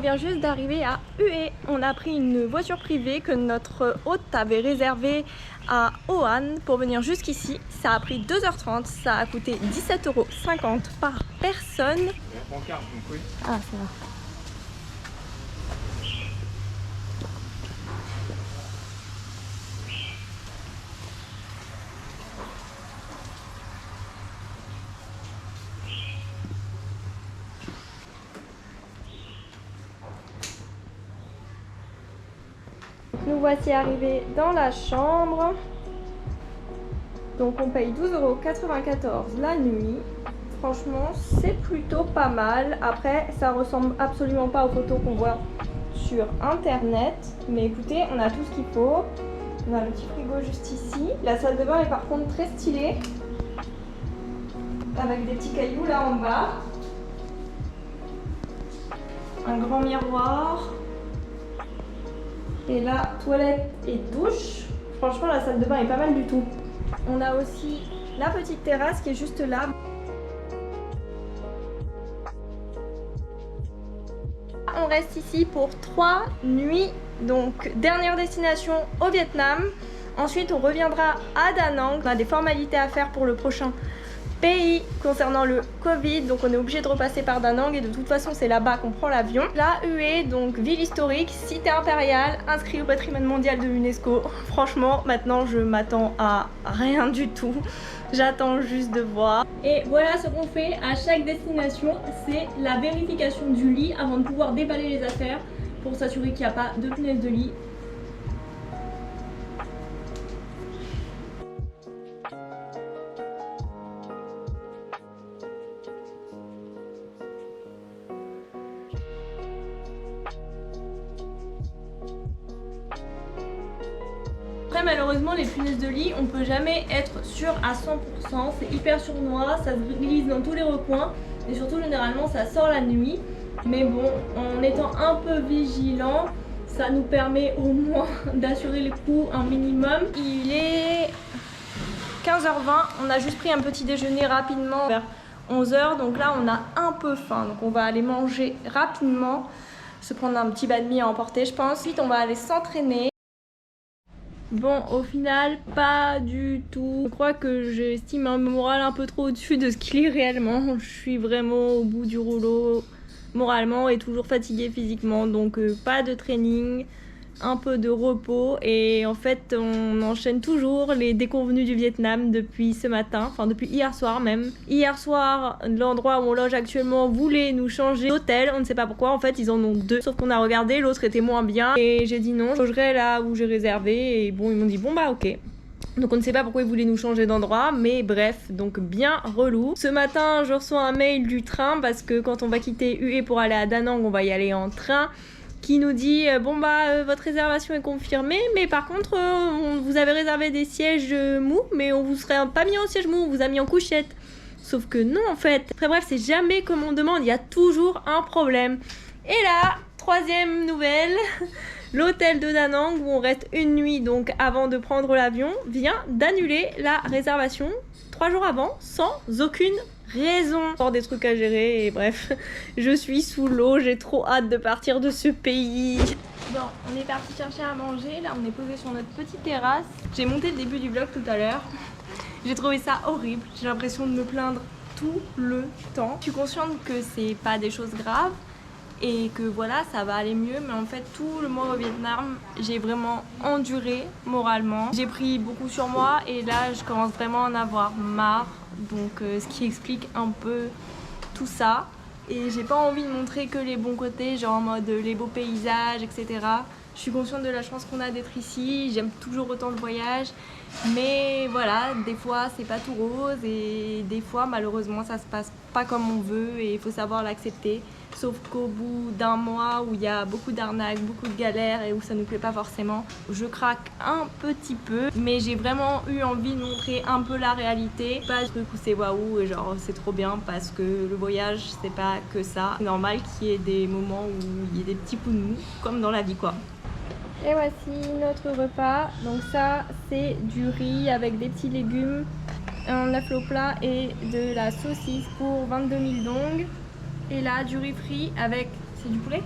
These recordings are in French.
vient juste d'arriver à Hue. On a pris une voiture privée que notre hôte avait réservée à Ohan pour venir jusqu'ici. Ça a pris 2h30, ça a coûté 17,50 € par personne. Ah, c'est vrai. Nous voici arrivés dans la chambre. Donc on paye 12,94 € la nuit. Franchement, c'est plutôt pas mal. Après, ça ressemble absolument pas aux photos qu'on voit sur internet. Mais écoutez, on a tout ce qu'il faut. On a le petit frigo juste ici. La salle de bain est par contre très stylée. Avec des petits cailloux là en bas. Un grand miroir. Et là, toilette et douche. Franchement, la salle de bain est pas mal du tout. On a aussi la petite terrasse qui est juste là. On reste ici pour 3 nuits. Donc, dernière destination au Vietnam. Ensuite, on reviendra à Da Nang. On a des formalités à faire pour le prochain pays concernant le Covid, donc on est obligé de repasser par Da Nang et de toute façon c'est là-bas qu'on prend l'avion. La Hue, donc ville historique, cité impériale, inscrit au patrimoine mondial de l'UNESCO. Franchement, maintenant je m'attends à rien du tout. J'attends juste de voir. Et voilà ce qu'on fait à chaque destination, c'est la vérification du lit avant de pouvoir déballer les affaires pour s'assurer qu'il n'y a pas de punaise de lit. Après malheureusement les punaises de lit on peut jamais être sûr à 100%, c'est hyper sournois, ça se glisse dans tous les recoins et surtout généralement ça sort la nuit. Mais bon, en étant un peu vigilant, ça nous permet au moins d'assurer les coups un minimum. Il est 15h20, on a juste pris un petit déjeuner rapidement vers 11h, donc là on a un peu faim, donc on va aller manger rapidement, se prendre un petit banh mi à emporter je pense. Ensuite on va aller s'entraîner. Bon, au final, pas du tout. Je crois que j'estime un moral un peu trop au-dessus de ce qu'il est réellement. Je suis vraiment au bout du rouleau moralement et toujours fatiguée physiquement. Donc pas de training, un peu de repos. Et en fait, on enchaîne toujours les déconvenus du Vietnam depuis ce matin. Enfin, depuis hier soir même. Hier soir, l'endroit où on loge actuellement voulait nous changer d'hôtel. On ne sait pas pourquoi. En fait, ils en ont 2. Sauf qu'on a regardé, l'autre était moins bien. Et j'ai dit non, je logerai là où j'ai réservé. Et bon, ils m'ont dit bon bah ok. Donc on ne sait pas pourquoi ils voulaient nous changer d'endroit, mais bref, donc bien relou. Ce matin, je reçois un mail du train parce que quand on va quitter Hue pour aller à Da Nang, on va y aller en train, qui nous dit bon bah votre réservation est confirmée, mais par contre vous avez réservé des sièges mous, mais on vous serait pas mis en siège mou, on vous a mis en couchette. Sauf que non en fait. Très bref, c'est jamais comme on demande, il y a toujours un problème. Et là, troisième nouvelle. L'hôtel de Da Nang où on reste une nuit donc avant de prendre l'avion vient d'annuler la réservation 3 jours avant sans aucune raison. Encore des trucs à gérer et bref, je suis sous l'eau, j'ai trop hâte de partir de ce pays. Bon, on est parti chercher à manger, là on est posé sur notre petite terrasse. J'ai monté le début du vlog tout à l'heure. J'ai trouvé ça horrible, j'ai l'impression de me plaindre tout le temps. Je suis consciente que c'est pas des choses graves et que voilà, ça va aller mieux, mais en fait tout le mois au Vietnam, j'ai vraiment enduré moralement. J'ai pris beaucoup sur moi et là je commence vraiment à en avoir marre, donc ce qui explique un peu tout ça. Et j'ai pas envie de montrer que les bons côtés, genre en mode les beaux paysages, etc. Je suis consciente de la chance qu'on a d'être ici, j'aime toujours autant le voyage, mais voilà, des fois c'est pas tout rose et des fois malheureusement ça se passe pas comme on veut et il faut savoir l'accepter. Sauf qu'au bout d'un mois où il y a beaucoup d'arnaques, beaucoup de galères et où ça nous plaît pas forcément, je craque un petit peu. Mais j'ai vraiment eu envie de montrer un peu la réalité. Pas le truc où c'est waouh et genre c'est trop bien parce que le voyage c'est pas que ça. C'est normal qu'il y ait des moments où il y ait des petits coups de mou, comme dans la vie quoi. Et voici notre repas. Donc ça c'est du riz avec des petits légumes, un œuf au plat et de la saucisse pour 22 000 dong. Et là, du riz frit avec... C'est du poulet?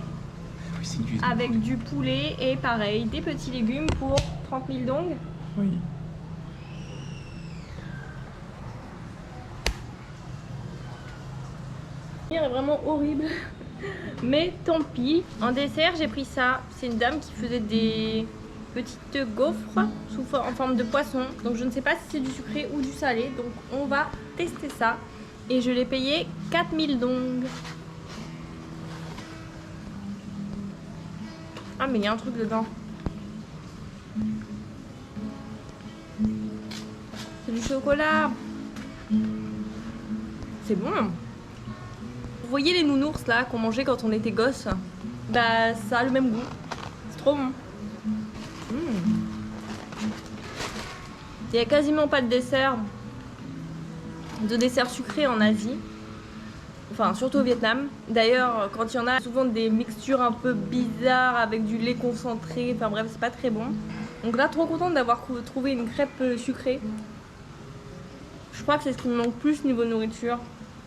avec du poulet et pareil, des petits légumes pour 30 000 dong. Oui. C'est vraiment horrible, mais tant pis. En dessert, j'ai pris ça. C'est une dame qui faisait des petites gaufres en forme de poisson. Donc je ne sais pas si c'est du sucré ou du salé. Donc on va tester ça. Et je l'ai payé 4000 dong. Ah mais il y a un truc dedans. C'est du chocolat. C'est bon. Vous voyez les nounours là qu'on mangeait quand on était gosse? Bah ça a le même goût. C'est trop bon. Il n'y a quasiment pas de dessert sucré en Asie. Enfin surtout au Vietnam. D'ailleurs quand il y en a, souvent des mixtures un peu bizarres avec du lait concentré. Enfin bref, c'est pas très bon. Donc là, trop contente d'avoir trouvé une crêpe sucrée. Je crois que c'est ce qui me manque plus niveau nourriture,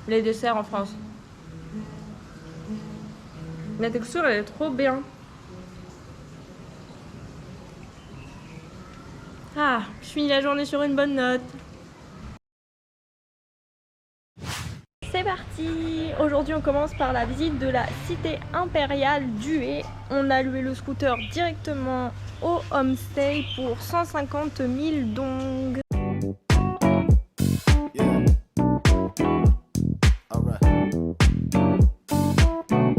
les desserts en France. La texture elle est trop bien. Ah, je finis la journée sur une bonne note. C'est parti! Aujourd'hui on commence par la visite de la cité impériale d'Hue. On a loué le scooter directement au homestay pour 150 000 dong.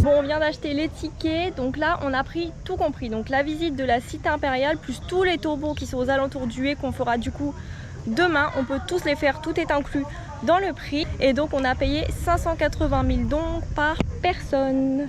Bon, on vient d'acheter les tickets, donc là on a pris tout compris. Donc la visite de la cité impériale plus tous les toboggans qui sont aux alentours d'Hue qu'on fera du coup demain. On peut tous les faire, tout est inclus dans le prix. Et donc on a payé 580 000 dong par personne.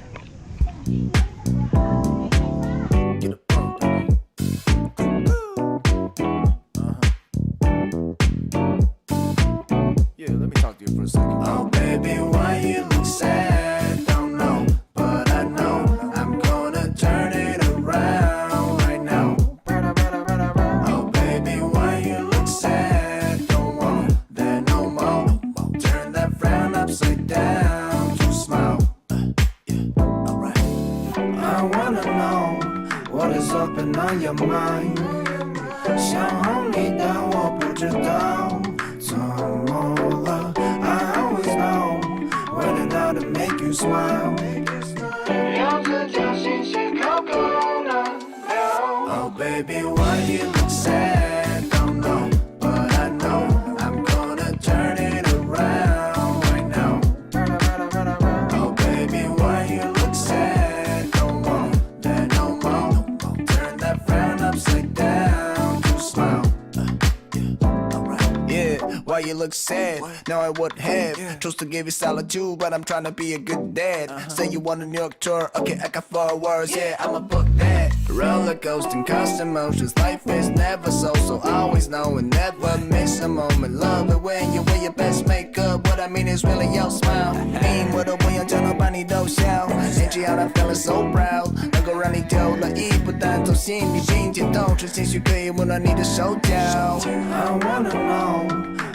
On your mind， 想哄你，但我不知道怎么了。I always know when I know to make you smile。要自叫信息考够了。Oh baby, why you look sad? Don't know, but I know I'm gonna turn it around right now. Oh baby, why you look sad? Don't want that no more. Turn that frown upside down to smile. Yeah, why you look sad? No, I would have chose to give you solitude, but I'm trying to be a good dad. Say you want a New York tour, okay, I got 4 words, yeah, I'ma book that. Roller coasting, constant emotions, life is never so always know and never miss a moment. Love it when you wear your best makeup, what I mean is really your smile. Mean what a way until nobody knows how. Ain't you out, I'm feeling so proud. 能够让你丢了一不但走心，你心渐动，纯情绪可以温暖你的手脚。I wanna know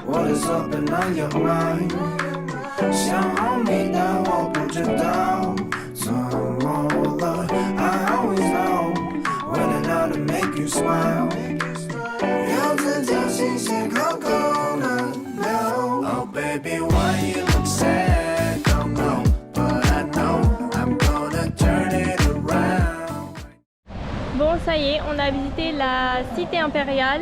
what is up and on your mind， 想哄你，但我不知道怎么了。I always know when I know to make you smile。要自叫信息考够了。Oh baby, why you look sad? Don't know, but I know I'm gonna turn it around. Bon, ça y est, on a visité la cité impériale.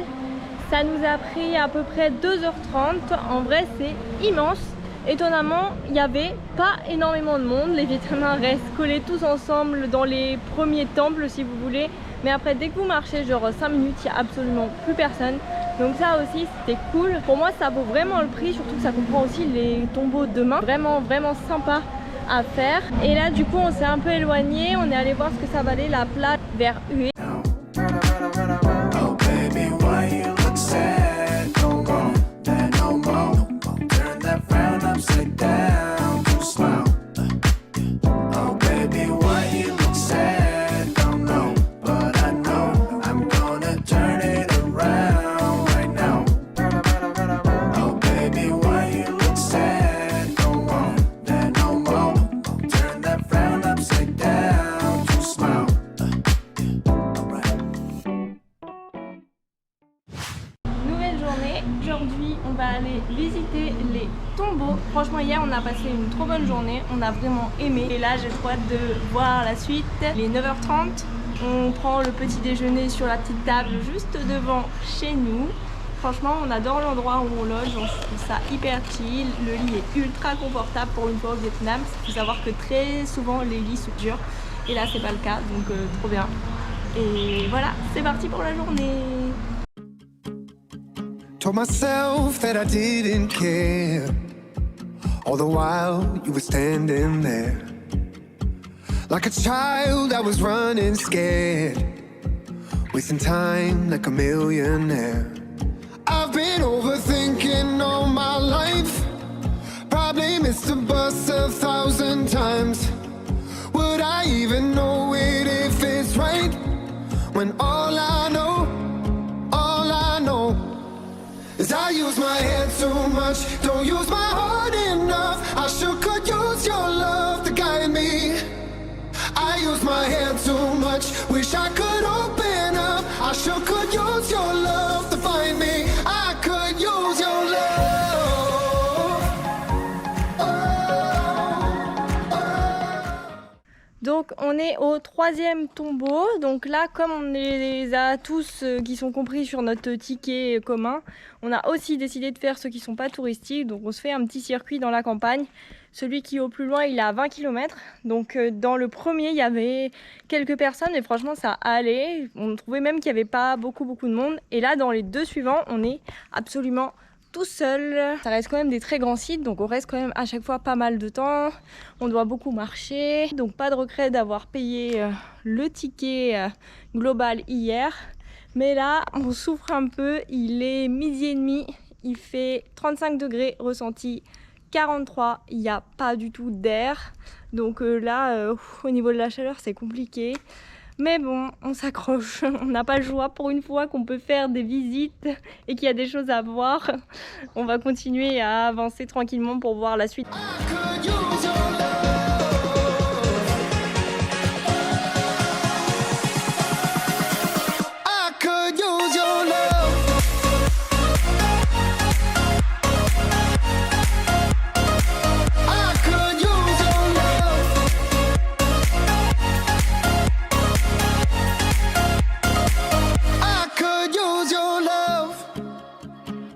Ça nous a pris à peu près 2h30. En vrai, c'est immense. Étonnamment, il n'y avait pas énormément de monde. Les Vietnamiens restent collés tous ensemble dans les premiers temples, si vous voulez. Mais après, dès que vous marchez, genre 5 minutes, il n'y a absolument plus personne. Donc ça aussi, c'était cool. Pour moi, ça vaut vraiment le prix, surtout que ça comprend aussi les tombeaux de main. Vraiment, vraiment sympa à faire. Et là, du coup, on s'est un peu éloigné. On est allé voir ce que ça valait la plage vers Hue. Smile. Aujourd'hui, on va aller visiter les tombeaux. Franchement, hier, on a passé une trop bonne journée. On a vraiment aimé. Et là, j'ai trop hâte de voir la suite. Il est 9h30. On prend le petit déjeuner sur la petite table juste devant chez nous. Franchement, on adore l'endroit où on loge. On trouve ça hyper chill. Le lit est ultra confortable pour une fois au Vietnam. Il faut savoir que très souvent, les lits sont durs. Et là, c'est pas le cas. Donc, trop bien. Et voilà, c'est parti pour la journée. Told myself that I didn't care. All the while you were standing there. Like a child I was running scared. Wasting time like a millionaire. I've been overthinking all my life. Probably missed the bus 1,000 times. Would I even know it if it's right? When all I know is I use my head too much, don't use my heart enough. I sure could use your love to guide me. I use my head too much, wish I could open up. I sure could use your love to find me. I could use your love. Donc on est au 3e tombeau, donc là comme on les a tous qui sont compris sur notre ticket commun, on a aussi décidé de faire ceux qui sont pas touristiques, donc on se fait un petit circuit dans la campagne. Celui qui est au plus loin il est à 20 km, donc dans le premier il y avait quelques personnes et franchement ça allait, on trouvait même qu'il n'y avait pas beaucoup de monde, et là dans les 2 suivants on est absolument tout seul. Ça reste quand même des très grands sites, donc on reste quand même à chaque fois pas mal de temps. On doit beaucoup marcher, donc pas de regret d'avoir payé le ticket global hier. Mais là, on souffre un peu. Il est 12h30, il fait 35 degrés, ressenti 43. Il n'y a pas du tout d'air. Donc là, au niveau de la chaleur, c'est compliqué. Mais bon, on s'accroche, on n'a pas le choix pour une fois qu'on peut faire des visites et qu'il y a des choses à voir. On va continuer à avancer tranquillement pour voir la suite.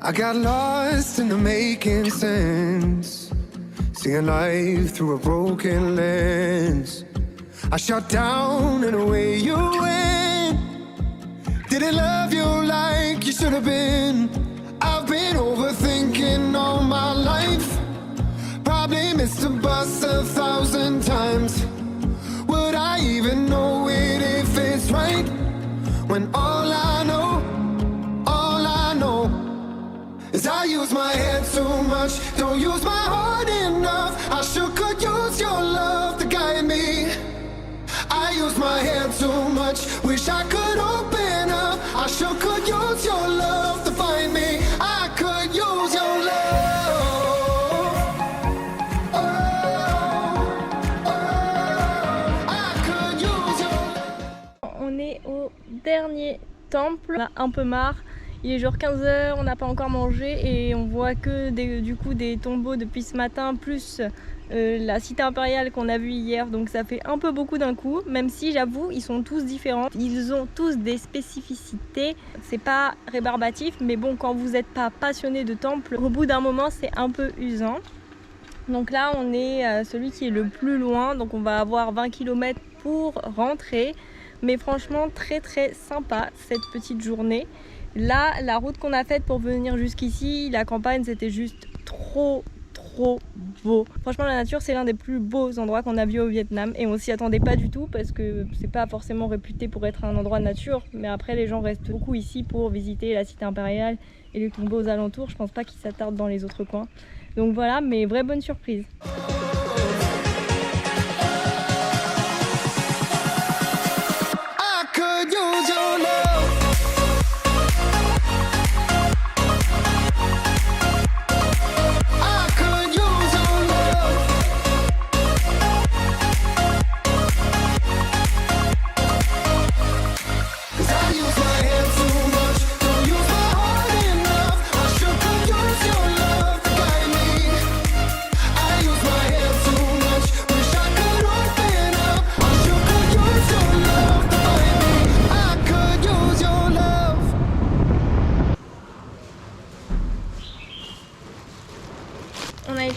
I got lost in the making sense, seeing life through a broken lens. I shut down and away you went. Didn't love you like you should have been. I've been overthinking all my life. Probably missed the bus 1,000 times. Would I even know it if it's right? When all I know is I use my head too much, don't use my heart enough. I sure could use your love to guide me. I use my head too much, wish I could open up. I sure could use your love to find me. I could use your love. I could use your love. On est au dernier temple, on a un peu marre. Il est genre 15h, on n'a pas encore mangé et on voit que des tombeaux depuis ce matin, plus la cité impériale qu'on a vue hier, donc ça fait un peu beaucoup d'un coup, même si j'avoue ils sont tous différents, ils ont tous des spécificités, c'est pas rébarbatif, mais bon, quand vous n'êtes pas passionné de temple, au bout d'un moment c'est un peu usant. Donc là on est celui qui est le plus loin, donc on va avoir 20 km pour rentrer, mais franchement très très sympa cette petite journée. Là, la route qu'on a faite pour venir jusqu'ici, la campagne, c'était juste trop beau. Franchement, la nature, c'est l'un des plus beaux endroits qu'on a vu au Vietnam et on s'y attendait pas du tout parce que c'est pas forcément réputé pour être un endroit de nature, mais après les gens restent beaucoup ici pour visiter la cité impériale et les tombeaux aux alentours. Je pense pas qu'ils s'attardent dans les autres coins. Donc voilà, mais vraie bonne surprise. I use my head too much, don't use my heart enough. I sure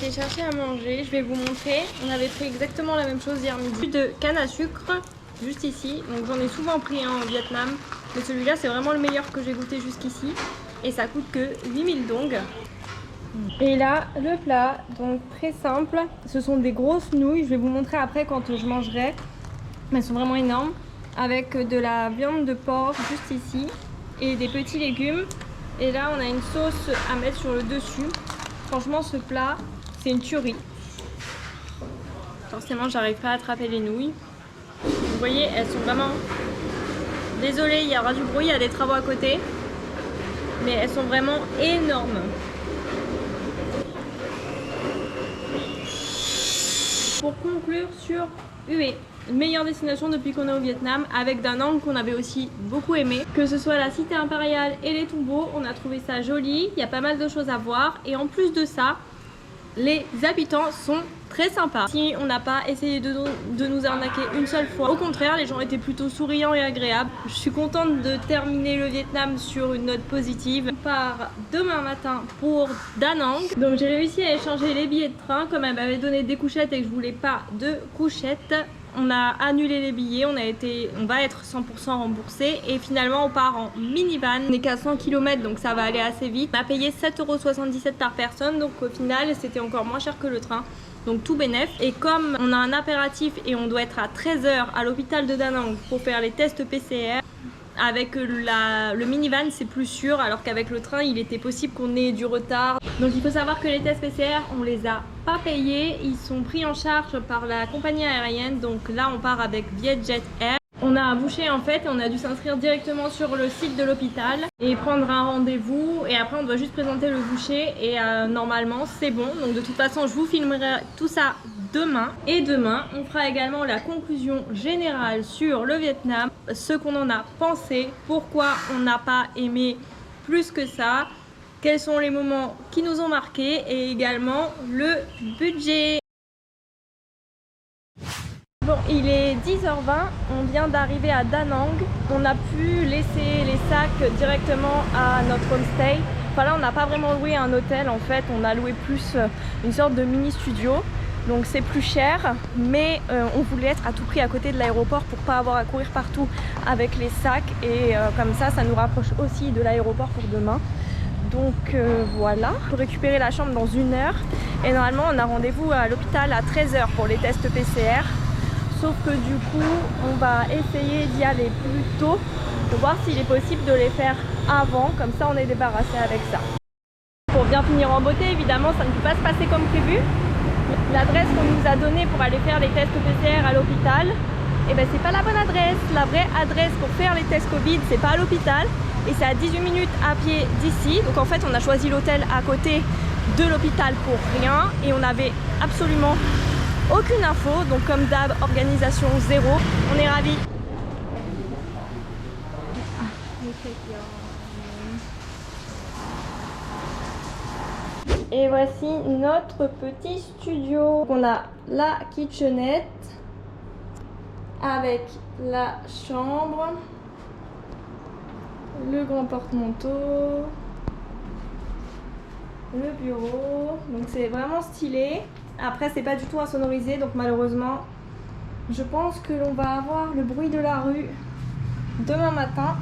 été chercher à manger, je vais vous montrer. On avait pris exactement la même chose hier midi. De canne à sucre, juste ici. Donc j'en ai souvent pris un au Vietnam. Mais celui-là c'est vraiment le meilleur que j'ai goûté jusqu'ici. Et ça coûte que 8000 dong. Et là, le plat, donc très simple. Ce sont des grosses nouilles. Je vais vous montrer après quand je mangerai. Mais elles sont vraiment énormes. Avec de la viande de porc juste ici. Et des petits légumes. Et là, on a une sauce à mettre sur le dessus. Franchement, ce plat, c'est une tuerie. Forcément, j'arrive pas à attraper les nouilles. Vous voyez, elles sont vraiment... Désolée, il y aura du bruit, il y a des travaux à côté. Mais elles sont vraiment énormes. Pour conclure sur Hue, meilleure destination depuis qu'on est au Vietnam, avec Da Nang qu'on avait aussi beaucoup aimé. Que ce soit la cité impériale et les tombeaux, on a trouvé ça joli, il y a pas mal de choses à voir. Et en plus de ça, les habitants sont très sympas. Si on n'a pas essayé de nous arnaquer une seule fois, au contraire, les gens étaient plutôt souriants et agréables. Je suis contente de terminer le Vietnam sur une note positive. On part demain matin pour Da Nang. Donc j'ai réussi à échanger les billets de train. Comme elle m'avait donné des couchettes et que je voulais pas de couchettes, on a annulé les billets, on va être 100% remboursé et finalement on part en minivan. On n'est qu'à 100 km donc ça va aller assez vite. On a payé 7,77 € par personne, donc au final c'était encore moins cher que le train. Donc tout bénef. Et comme on a un impératif et on doit être à 13 h à l'hôpital de Da Nang pour faire les tests PCR, avec le minivan c'est plus sûr, alors qu'avec le train il était possible qu'on ait du retard. Donc il faut savoir que les tests PCR on les a pas payés, ils sont pris en charge par la compagnie aérienne. Donc là on part avec Vietjet Air. On a booké en fait et on a dû s'inscrire directement sur le site de l'hôpital et prendre un rendez-vous, et après on doit juste présenter le boucher et normalement c'est bon. Donc de toute façon je vous filmerai tout ça demain, et demain on fera également la conclusion générale sur le Vietnam, ce qu'on en a pensé, pourquoi on n'a pas aimé plus que ça, quels sont les moments qui nous ont marqués et également le budget. Bon, il est 10h20, on vient d'arriver à Da Nang. On a pu laisser les sacs directement à notre homestay. Enfin là on n'a pas vraiment loué un hôtel en fait, on a loué plus une sorte de mini studio. Donc c'est plus cher, mais on voulait être à tout prix à côté de l'aéroport pour pas avoir à courir partout avec les sacs. Et comme ça nous rapproche aussi de l'aéroport pour demain. Donc voilà, pour récupérer la chambre dans 1 heure. Et normalement on a rendez-vous à l'hôpital à 13 h pour les tests PCR. Sauf que du coup, on va essayer d'y aller plus tôt pour voir s'il est possible de les faire avant, comme ça on est débarrassé avec ça. Pour bien finir en beauté, évidemment, ça ne peut pas se passer comme prévu. L'adresse qu'on nous a donnée pour aller faire les tests PCR à l'hôpital, et ben c'est pas la bonne adresse. La vraie adresse pour faire les tests Covid, c'est pas à l'hôpital et c'est à 18 minutes à pied d'ici. Donc en fait, on a choisi l'hôtel à côté de l'hôpital pour rien et on avait absolument aucune info, donc comme d'hab, organisation zéro. On est ravis. Et voici notre petit studio. On a la kitchenette avec la chambre, le grand porte-manteau, le bureau. Donc c'est vraiment stylé. Après c'est pas du tout insonorisé, donc malheureusement je pense que l'on va avoir le bruit de la rue demain matin.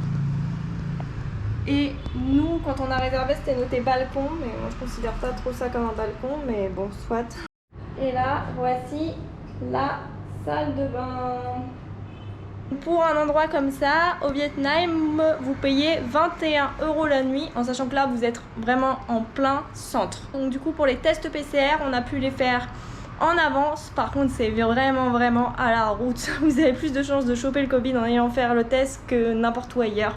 Et nous, quand on a réservé, c'était noté balcon, mais moi je considère pas trop ça comme un balcon, mais bon, soit. Et là, voici la salle de bain. Pour un endroit comme ça, au Vietnam, vous payez 21 € la nuit, en sachant que là, vous êtes vraiment en plein centre. Donc du coup, pour les tests PCR, on a pu les faire en avance. Par contre, c'est vraiment à la route. Vous avez plus de chances de choper le Covid en ayant fait le test que n'importe où ailleurs.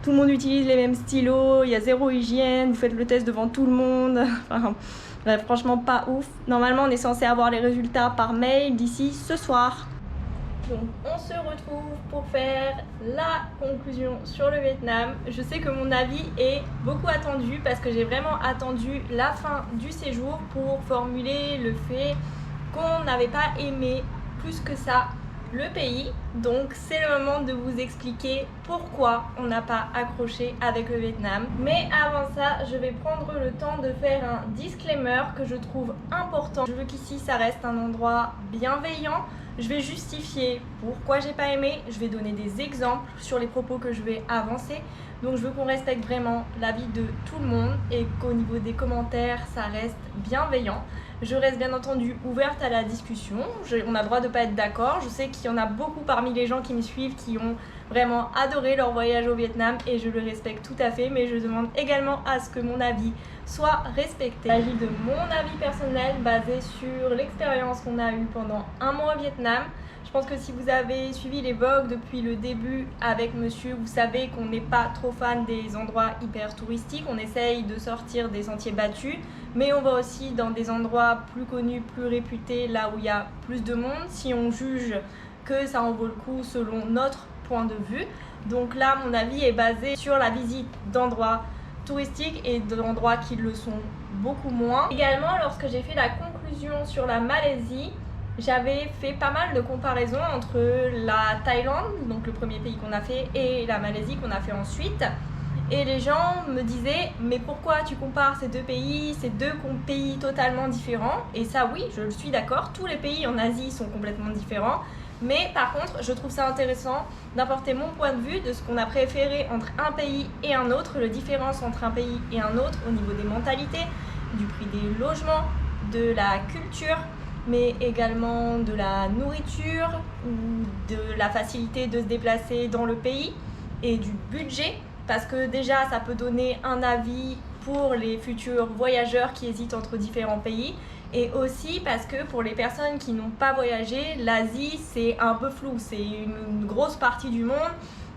Tout le monde utilise les mêmes stylos, il y a zéro hygiène, vous faites le test devant tout le monde. Enfin, bref, franchement pas ouf. Normalement, on est censé avoir les résultats par mail d'ici ce soir. Donc on se retrouve pour faire la conclusion sur le Vietnam. Je sais que mon avis est beaucoup attendu parce que j'ai vraiment attendu la fin du séjour pour formuler le fait qu'on n'avait pas aimé plus que ça le pays. Donc c'est le moment de vous expliquer pourquoi on n'a pas accroché avec le Vietnam. Mais avant ça, je vais prendre le temps de faire un disclaimer que je trouve important. Je veux qu'ici ça reste un endroit bienveillant. Je vais justifier pourquoi j'ai pas aimé, je vais donner des exemples sur les propos que je vais avancer. Donc je veux qu'on respecte vraiment l'avis de tout le monde et qu'au niveau des commentaires, ça reste bienveillant. Je reste bien entendu ouverte à la discussion, on a le droit de pas être d'accord. Je sais qu'il y en a beaucoup parmi les gens qui me suivent qui ont vraiment adoré leur voyage au Vietnam et je le respecte tout à fait, mais je demande également à ce que mon avis soit respecté. Il s'agit de mon avis personnel basé sur l'expérience qu'on a eue pendant un mois au Vietnam. Je pense que si vous avez suivi les vlogs depuis le début avec monsieur, vous savez qu'on n'est pas trop fan des endroits hyper touristiques. On essaye de sortir des sentiers battus, mais on va aussi dans des endroits plus connus, plus réputés, là où il y a plus de monde, si on juge que ça en vaut le coup selon notre point de vue. Donc là, mon avis est basé sur la visite d'endroits touristiques et d'endroits qui le sont beaucoup moins. Également, lorsque j'ai fait la conclusion sur la Malaisie, j'avais fait pas mal de comparaisons entre la Thaïlande, donc le premier pays qu'on a fait, et la Malaisie qu'on a fait ensuite. Et les gens me disaient, mais pourquoi tu compares ces deux pays? C'est deux pays totalement différents. Et ça oui, je le suis d'accord, tous les pays en Asie sont complètement différents. Mais par contre, je trouve ça intéressant d'apporter mon point de vue de ce qu'on a préféré entre un pays et un autre, la différence entre un pays et un autre au niveau des mentalités, du prix des logements, de la culture, mais également de la nourriture ou de la facilité de se déplacer dans le pays et du budget, parce que déjà ça peut donner un avis pour les futurs voyageurs qui hésitent entre différents pays, et aussi parce que pour les personnes qui n'ont pas voyagé, l'Asie c'est un peu flou, c'est une grosse partie du monde,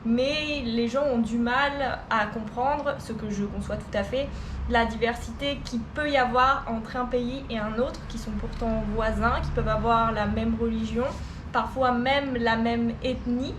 mais les gens ont du mal à comprendre, ce que je conçois tout à fait, la diversité qu'il peut y avoir entre un pays et un autre, qui sont pourtant voisins, qui peuvent avoir la même religion, parfois même la même ethnie,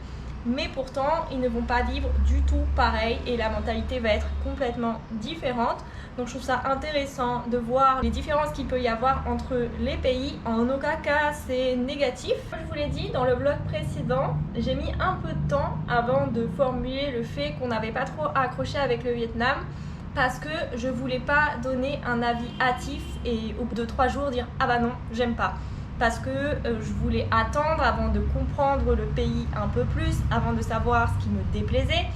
mais pourtant ils ne vont pas vivre du tout pareil et la mentalité va être complètement différente. Donc je trouve ça intéressant de voir les différences qu'il peut y avoir entre les pays. En aucun cas c'est négatif. Comme je vous l'ai dit dans le vlog précédent, j'ai mis un peu de temps avant de formuler le fait qu'on n'avait pas trop accroché avec le Vietnam, parce que je voulais pas donner un avis hâtif et au bout de 3 jours dire ah bah non j'aime pas, parce que je voulais attendre avant de comprendre le pays un peu plus, avant de savoir ce qui me déplaisait,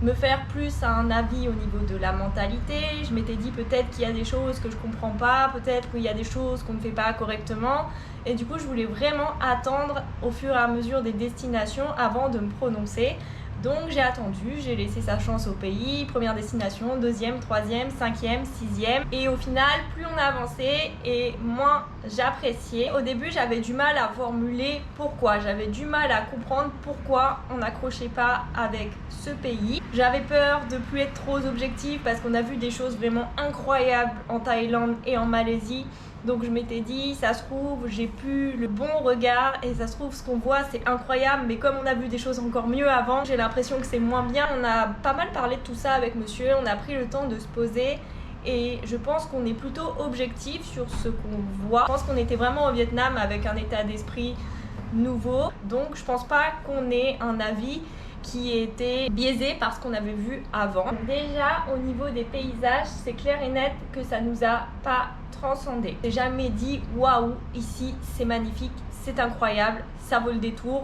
me faire plus un avis au niveau de la mentalité. Je m'étais dit peut-être qu'il y a des choses que je comprends pas, peut-être qu'il y a des choses qu'on ne fait pas correctement, et du coup je voulais vraiment attendre au fur et à mesure des destinations avant de me prononcer. Donc j'ai attendu, j'ai laissé sa chance au pays, première destination, deuxième, troisième, cinquième, sixième, et au final plus on avançait et moins j'appréciais. Au début j'avais du mal à formuler pourquoi, j'avais du mal à comprendre pourquoi on n'accrochait pas avec ce pays. J'avais peur de plus être trop objective parce qu'on a vu des choses vraiment incroyables en Thaïlande et en Malaisie. Donc je m'étais dit, ça se trouve, j'ai plus le bon regard et ça se trouve, ce qu'on voit, c'est incroyable, mais comme on a vu des choses encore mieux avant, j'ai l'impression que c'est moins bien. On a pas mal parlé de tout ça avec monsieur, on a pris le temps de se poser et je pense qu'on est plutôt objectif sur ce qu'on voit. Je pense qu'on était vraiment au Vietnam avec un état d'esprit nouveau, donc je pense pas qu'on ait un avis qui était biaisé par ce qu'on avait vu avant. Déjà au niveau des paysages, c'est clair et net que ça nous a pas transcendé. J'ai jamais dit waouh, ici c'est magnifique, c'est incroyable, ça vaut le détour.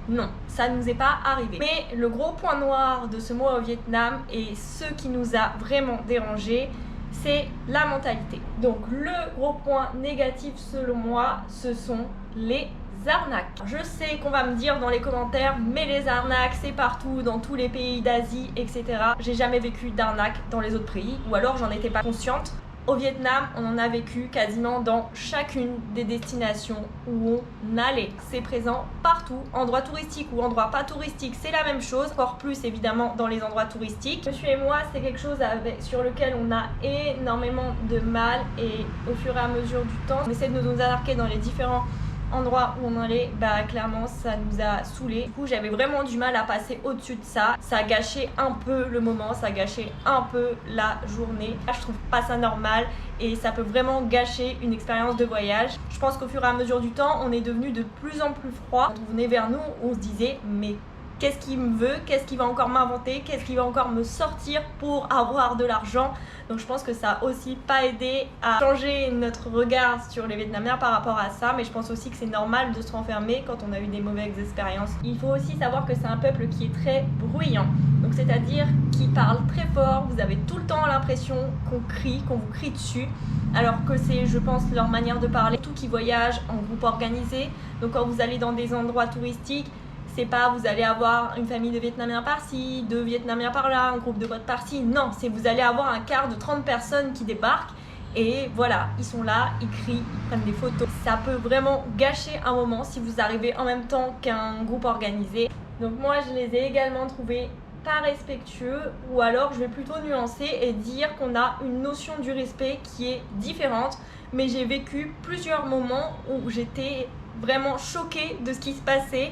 Non, ça ne nous est pas arrivé. Mais le gros point noir de ce mois au Vietnam et ce qui nous a vraiment dérangé, c'est la mentalité. Donc le gros point négatif selon moi, ce sont les arnaques. Je sais qu'on va me dire dans les commentaires, mais les arnaques c'est partout, dans tous les pays d'Asie, etc. J'ai jamais vécu d'arnaque dans les autres pays, ou alors j'en étais pas consciente. Au Vietnam, on en a vécu quasiment dans chacune des destinations où on allait. C'est présent partout, endroits touristiques ou endroits pas touristiques, c'est la même chose. Encore plus évidemment dans les endroits touristiques. Monsieur et moi, c'est quelque chose sur lequel on a énormément de mal, et au fur et à mesure du temps, on essaie de nous embarquer dans les différents endroit où on allait, bah clairement ça nous a saoulés. Du coup j'avais vraiment du mal à passer au-dessus de ça. Ça a gâché un peu le moment, ça a gâché un peu la journée. Je trouve pas ça normal et ça peut vraiment gâcher une expérience de voyage. Je pense qu'au fur et à mesure du temps, on est devenu de plus en plus froid. Quand on venait vers nous, on se disait mais qu'est-ce qu'il me veut, qu'est-ce qu'il va encore m'inventer, qu'est-ce qu'il va encore me sortir pour avoir de l'argent. Donc je pense que ça a aussi pas aidé à changer notre regard sur les Vietnamiens par rapport à ça, mais je pense aussi que c'est normal de se renfermer quand on a eu des mauvaises expériences. Il faut aussi savoir que c'est un peuple qui est très bruyant, donc c'est-à-dire qui parle très fort, vous avez tout le temps l'impression qu'on crie, qu'on vous crie dessus, alors que c'est, je pense, leur manière de parler. Tout qui voyage en groupe organisé, donc quand vous allez dans des endroits touristiques, c'est pas vous allez avoir une famille de Vietnamiens par-ci, 2 Vietnamiens par-là, un groupe de potes par-ci. Non, c'est vous allez avoir un quart de 30 personnes qui débarquent et voilà, ils sont là, ils crient, ils prennent des photos. Ça peut vraiment gâcher un moment si vous arrivez en même temps qu'un groupe organisé. Donc moi, je les ai également trouvés pas respectueux, ou alors je vais plutôt nuancer et dire qu'on a une notion du respect qui est différente. Mais j'ai vécu plusieurs moments où j'étais vraiment choquée de ce qui se passait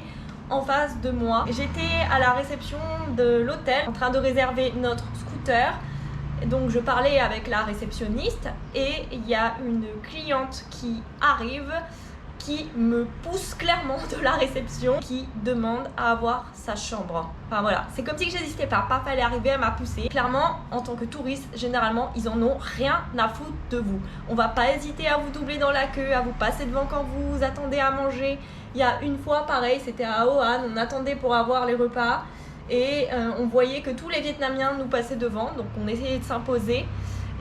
en face de moi. J'étais à la réception de l'hôtel en train de réserver notre scooter. Donc je parlais avec la réceptionniste et il y a une cliente qui arrive, qui me pousse clairement de la réception, qui demande à avoir sa chambre. Enfin voilà, c'est comme si j'hésitais pas, fallait arriver, elle m'a poussé. Clairement, en tant que touriste, généralement, ils en ont rien à foutre de vous. On va pas hésiter à vous doubler dans la queue, à vous passer devant quand vous attendez à manger. Il y a une fois, pareil, c'était à Ho An, on attendait pour avoir les repas et on voyait que tous les Vietnamiens nous passaient devant, donc on essayait de s'imposer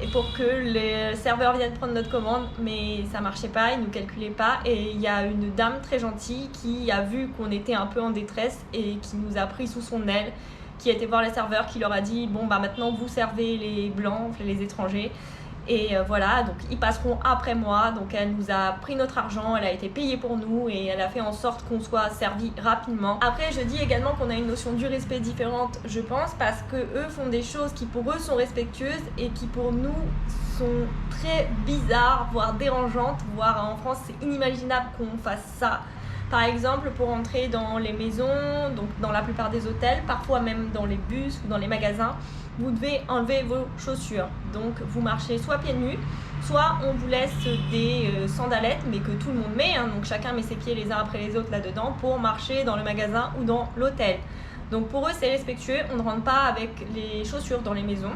et pour que les serveurs viennent prendre notre commande, mais ça marchait pas, ils nous calculaient pas. Et il y a une dame très gentille qui a vu qu'on était un peu en détresse et qui nous a pris sous son aile, qui a été voir les serveurs, qui leur a dit bon bah maintenant vous servez les blancs, les étrangers. Et voilà, donc ils passeront après moi. Donc elle nous a pris notre argent, elle a été payée pour nous et elle a fait en sorte qu'on soit servi rapidement. Après je dis également qu'on a une notion du respect différente, je pense, parce que eux font des choses qui pour eux sont respectueuses et qui pour nous sont très bizarres, voire dérangeantes, voire en France c'est inimaginable qu'on fasse ça. Par exemple, pour entrer dans les maisons, donc dans la plupart des hôtels, parfois même dans les bus ou dans les magasins, vous devez enlever vos chaussures. Donc vous marchez soit pieds nus, soit on vous laisse des sandalettes, mais que tout le monde met, hein, donc chacun met ses pieds les uns après les autres là-dedans pour marcher dans le magasin ou dans l'hôtel. Donc pour eux c'est respectueux, on ne rentre pas avec les chaussures dans les maisons,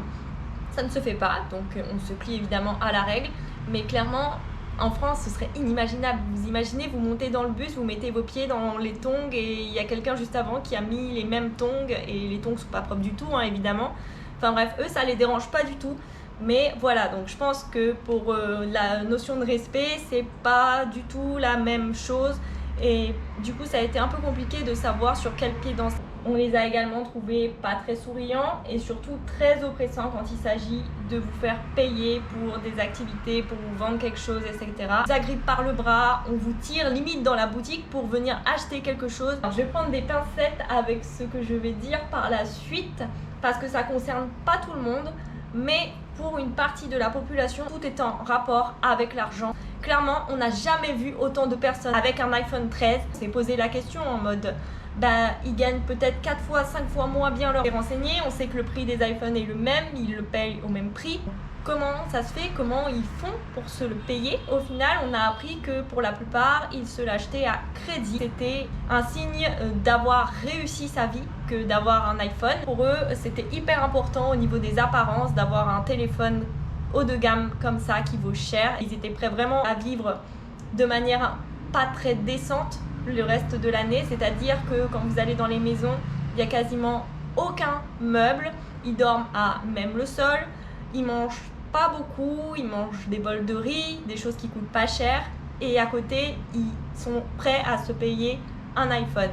ça ne se fait pas, donc on se plie évidemment à la règle, mais clairement en France, ce serait inimaginable. Vous imaginez, vous montez dans le bus, vous mettez vos pieds dans les tongs et il y a quelqu'un juste avant qui a mis les mêmes tongs et les tongs sont pas propres du tout, hein, évidemment. Enfin bref, eux, ça les dérange pas du tout. Mais voilà, donc je pense que pour la notion de respect, c'est pas du tout la même chose. Et du coup, ça a été un peu compliqué de savoir sur quel pied danser. On les a également trouvés pas très souriants et surtout très oppressants quand il s'agit de vous faire payer pour des activités, pour vous vendre quelque chose, etc. On vous agrippe par le bras, on vous tire limite dans la boutique pour venir acheter quelque chose. Alors, je vais prendre des pincettes avec ce que je vais dire par la suite parce que ça concerne pas tout le monde, mais pour une partie de la population, tout est en rapport avec l'argent. Clairement, on n'a jamais vu autant de personnes avec un iPhone 13. On s'est posé la question en mode, ils gagnent peut-être 4 fois, 5 fois moins bien leur renseigné. On sait que le prix des iPhones est le même, ils le payent au même prix. Comment ça se fait? Comment ils font pour se le payer? Au final, on a appris que pour la plupart, ils se l'achetaient à crédit. C'était un signe d'avoir réussi sa vie que d'avoir un iPhone. Pour eux, c'était hyper important au niveau des apparences d'avoir un téléphone haut de gamme comme ça qui vaut cher. Ils étaient prêts vraiment à vivre de manière pas très décente le reste de l'année, c'est-à-dire que quand vous allez dans les maisons, il n'y a quasiment aucun meuble, ils dorment à même le sol, ils mangent pas beaucoup, ils mangent des bols de riz, des choses qui coûtent pas cher et à côté, ils sont prêts à se payer un iPhone.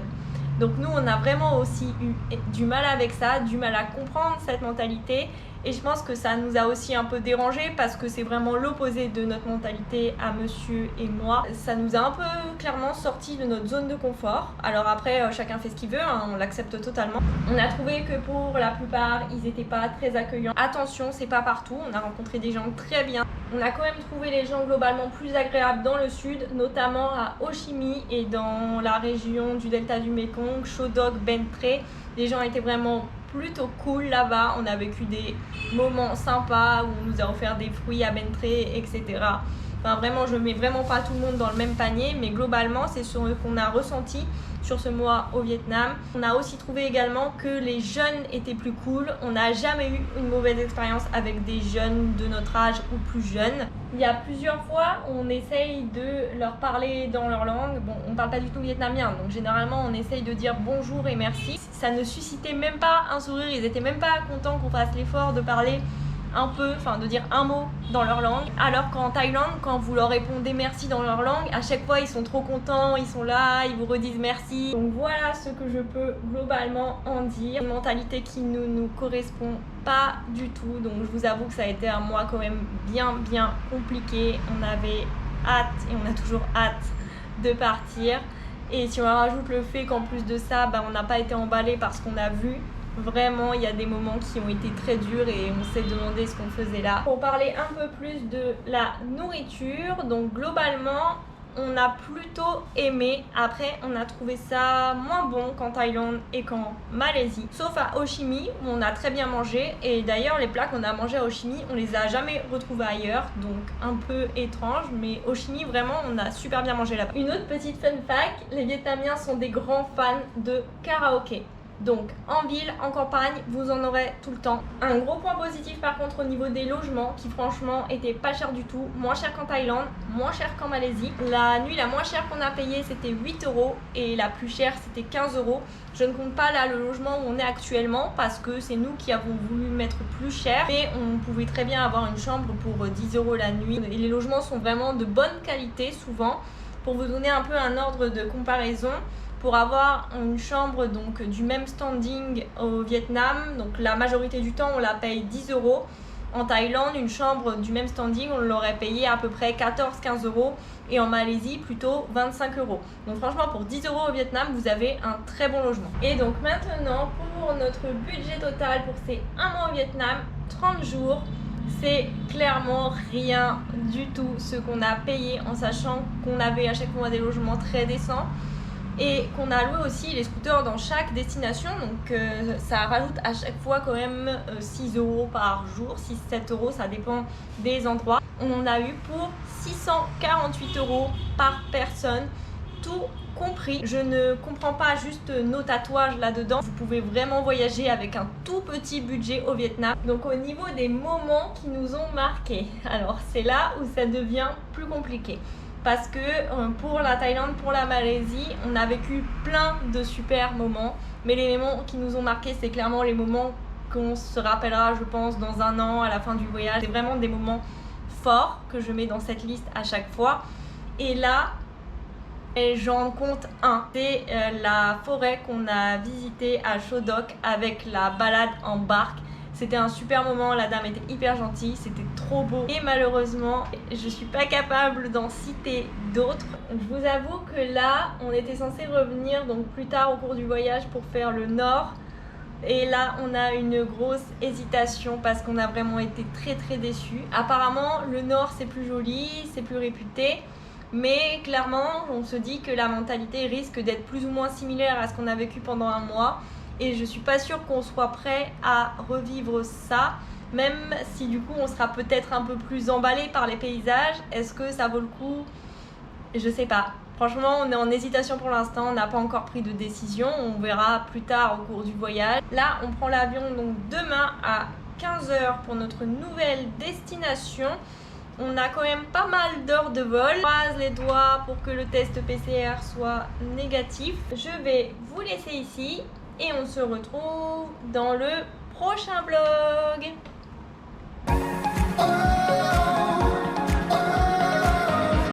Donc nous, on a vraiment aussi eu du mal avec ça, du mal à comprendre cette mentalité Et je pense que ça nous a aussi un peu dérangé parce que c'est vraiment l'opposé de notre mentalité à monsieur et moi. Ça nous a un peu clairement sorti de notre zone de confort. Alors après, chacun fait ce qu'il veut, hein, on l'accepte totalement. On a trouvé que pour la plupart, ils n'étaient pas très accueillants. Attention, c'est pas partout, on a rencontré des gens très bien. On a quand même trouvé les gens globalement plus agréables dans le sud, notamment à Ho Chi Minh et dans la région du delta du Mekong, Cho Doc, Ben Tre. Les gens étaient vraiment plutôt cool là-bas, on a vécu des moments sympas où on nous a offert des fruits à Ben Tre, etc. Enfin vraiment, je mets vraiment pas tout le monde dans le même panier, mais globalement c'est ce qu'on a ressenti sur ce mois au Vietnam. On a aussi trouvé également que les jeunes étaient plus cool. On n'a jamais eu une mauvaise expérience avec des jeunes de notre âge ou plus jeunes. Il y a plusieurs fois, on essaye de leur parler dans leur langue. Bon, on parle pas du tout vietnamien, donc généralement on essaye de dire bonjour et merci. Ça ne suscitait même pas un sourire, ils étaient même pas contents qu'on fasse l'effort de parler un peu, enfin de dire un mot dans leur langue, alors qu'en Thaïlande, quand vous leur répondez merci dans leur langue, à chaque fois ils sont trop contents, ils sont là, ils vous redisent merci. Donc voilà ce que je peux globalement en dire. Une mentalité qui ne nous correspond pas du tout, donc je vous avoue que ça a été un mois quand même bien compliqué. On avait hâte et on a toujours hâte de partir, et si on rajoute le fait qu'en plus de ça, on n'a pas été emballé par ce qu'on a vu. Vraiment, il y a des moments qui ont été très durs et on s'est demandé ce qu'on faisait là. Pour parler un peu plus de la nourriture, donc globalement, on a plutôt aimé. Après, on a trouvé ça moins bon qu'en Thaïlande et qu'en Malaisie. Sauf à Ho Chi Minh, où on a très bien mangé. Et d'ailleurs, les plats qu'on a mangés à Ho Chi Minh, on les a jamais retrouvés ailleurs. Donc un peu étrange, mais Ho Chi Minh, vraiment, on a super bien mangé là-bas. Une autre petite fun fact, les Vietnamiens sont des grands fans de karaoké. Donc en ville, en campagne, vous en aurez tout le temps. Un gros point positif par contre au niveau des logements qui franchement étaient pas chers du tout, moins cher qu'en Thaïlande, moins cher qu'en Malaisie. La nuit la moins chère qu'on a payée c'était 8 € et la plus chère c'était 15 €. Je ne compte pas là le logement où on est actuellement parce que c'est nous qui avons voulu mettre plus cher, mais on pouvait très bien avoir une chambre pour 10 € la nuit. Et les logements sont vraiment de bonne qualité souvent. Pour vous donner un peu un ordre de comparaison, pour avoir une chambre donc du même standing au Vietnam, donc la majorité du temps on la paye 10 €. En Thaïlande, une chambre du même standing, on l'aurait payé à peu près 14-15 €, et en Malaisie plutôt 25 €. Donc franchement pour 10 € au Vietnam, vous avez un très bon logement. Et donc maintenant pour notre budget total pour ces 1 mois au Vietnam, 30 jours, c'est clairement rien du tout ce qu'on a payé, en sachant qu'on avait à chaque fois des logements très décents et qu'on a loué aussi les scooters dans chaque destination, donc ça rajoute à chaque fois quand même 6 € par jour, 6-7 €, ça dépend des endroits. On en a eu pour 648 € par personne, tout compris. Je ne comprends pas juste nos tatouages là-dedans. Vous pouvez vraiment voyager avec un tout petit budget au Vietnam. Donc au niveau des moments qui nous ont marqués, alors c'est là où ça devient plus compliqué. Parce que pour la Thaïlande, pour la Malaisie, on a vécu plein de super moments. Mais les moments qui nous ont marqués, c'est clairement les moments qu'on se rappellera, je pense, dans un an, à la fin du voyage. C'est vraiment des moments forts que je mets dans cette liste à chaque fois. Et là, j'en compte un. C'est la forêt qu'on a visitée à Cho Doc avec la balade en barque. C'était un super moment, la dame était hyper gentille, c'était trop beau. Et malheureusement, je suis pas capable d'en citer d'autres. Je vous avoue que là, on était censé revenir donc plus tard au cours du voyage pour faire le nord. Et là, on a une grosse hésitation parce qu'on a vraiment été très déçus. Apparemment, le nord c'est plus joli, c'est plus réputé. Mais clairement, on se dit que la mentalité risque d'être plus ou moins similaire à ce qu'on a vécu pendant un mois. Et je suis pas sûre qu'on soit prêt à revivre ça, même si du coup on sera peut-être un peu plus emballé par les paysages. Est-ce que ça vaut le coup? Je sais pas. Franchement, on est en hésitation pour l'instant, on n'a pas encore pris de décision, on verra plus tard au cours du voyage. Là, on prend l'avion donc demain à 15 h pour notre nouvelle destination. On a quand même pas mal d'heures de vol. Je croise les doigts pour que le test PCR soit négatif. Je vais vous laisser ici. Et on se retrouve dans le prochain vlog.